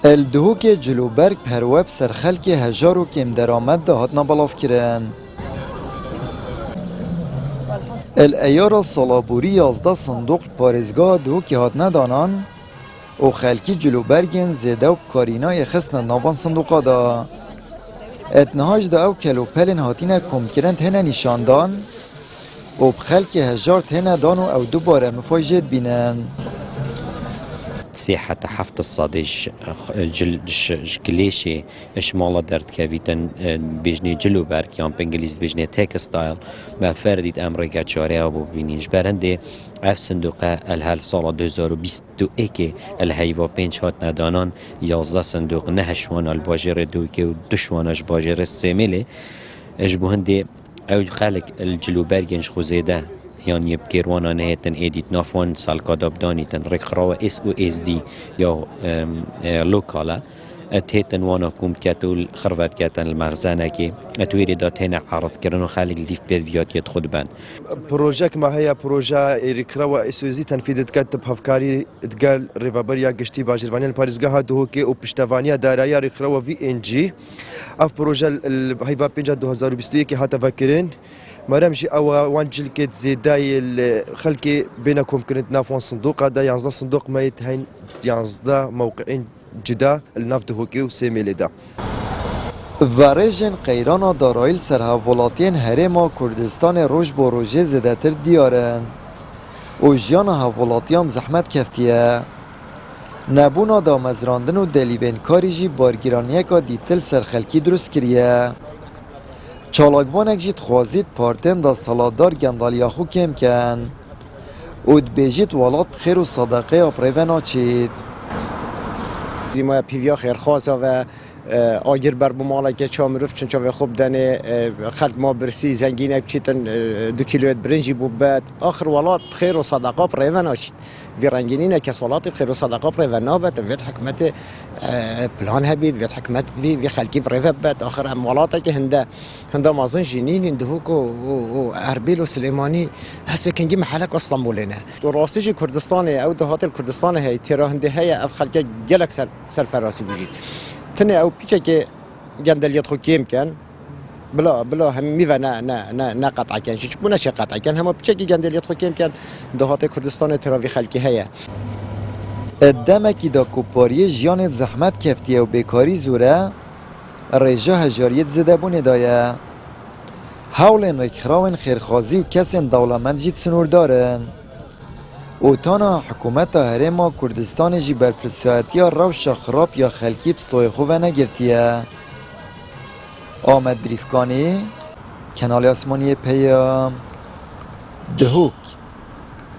الدهوک جلوبرگ پروب سرخلک هجار و کم درآمد ده هاتنا بلاف کرن. الایار صلابوری 11 صندوق پارزگاه دهوکی هاتنا دانان و خلکی جلوبرگن زیده و کارینای خسن نابان صندوقا دا. اتنهاج دا او کلوپلن هاتینا کم کرن تهنه نشاندان و بخلک هجار تهنه دانو او دوباره مفاجد بینن. سي حتى حفت الصادش جليشي اشمالا درد كافيتن بيجني جلو بارك يان بانجليز بيجني تكستايل ما فرديت امريكا تشاريا ابو بينيش برندي اف صندوقه الهال سال 2021 الهيوا بينش هات ندانان 11 صندوق نهشوان الباجر دوكي و دشوانش باجر السيميلي اجبو هندي او خالق الجلو بارجنش خوزيده يعني بكيروانا نهيتن ايديت نافوان سالكاداب دانيتن ركراوة اس او اس دي يا لوكالا اتهيتن وانا كوم كاتول خرفات كاتن المغزانة كي اتويري دات هنا عرض كرنو خالق الديف بيدفيات يدخد بان بروجك ما هي بروجا ركراوة اس او اس دي تنفيذ تكتب هفكاري تقال ريفابريا قشتي باجرفانيا الباريزقاها دوهوكي و بشتفانيا دارايا ركراوة في ان جي اف بروجا الهيفا بينجا 2021 هاتا فاكرين مرمجي او وان جلكت زيداي الخلكي بينكم كنت نافون صندوق هذا 11 صندوق ما يتهين 11 موقعين جدا النفط هوكي وسيميلي دا ورژن قیران دارایل سرهاولاتین هرما کردستان روش با روژه زدتر دیارن و جیان هاولاتیام زحمت کفتیه نبونا دامزراندن و دلیبین کاری جی بارگیرانیه که دیتل سرخلکی درست کریه چالاکوانک جید خوازید پارتن دستالاتدار گندالیاخو کم کن و دبیجید والات بخیر و صدقه اپریون آچید دیما پیویا خیرخوازا و آگر بر بمالک چامروف چنچاوی خوب دنه خلق ما برسی زنگینه بچیتن 2 کیلویت برنجی بوبت آخر ولات بخیر و صدقه پریون آچید وی رنگینینه که سوالات بخیر و صدقه پریون نابت ویت حکمت پلان هبید ویت حکمت وی خلقی پریون بت آخر اموالاته که هنده مازن جنین اندهوک و اربیل و سلیمانی هسه کنگی محلک اسطنبولینه و راستیجی کردستانه او دهات الکردستان هی تیرا هنده هی اف خلقه گلک سرفراسی بوجید تنه او پیچه که گندلیت خو کیم کن بلا هم میوه نه قطع کن چیچ بونه چه قطع کن همه پیچه که گندلیت خو کیم کن دهات کردستان تراوی خلقی هیه الدمکی دا کوپاری جیان و زحمت کفتیه و بیکاری زوره ریجا هجاریت زده بونه دایه حولن رکراون خیرخوازی و کسین دولمند جید سنور دارن و تانا حکومت هرما کردستان جی برپرسیاتی روش خراب یا خلکی بستوی خوبه نگرتیه آمد بریفکانی کنال آسمانی پیام دهوک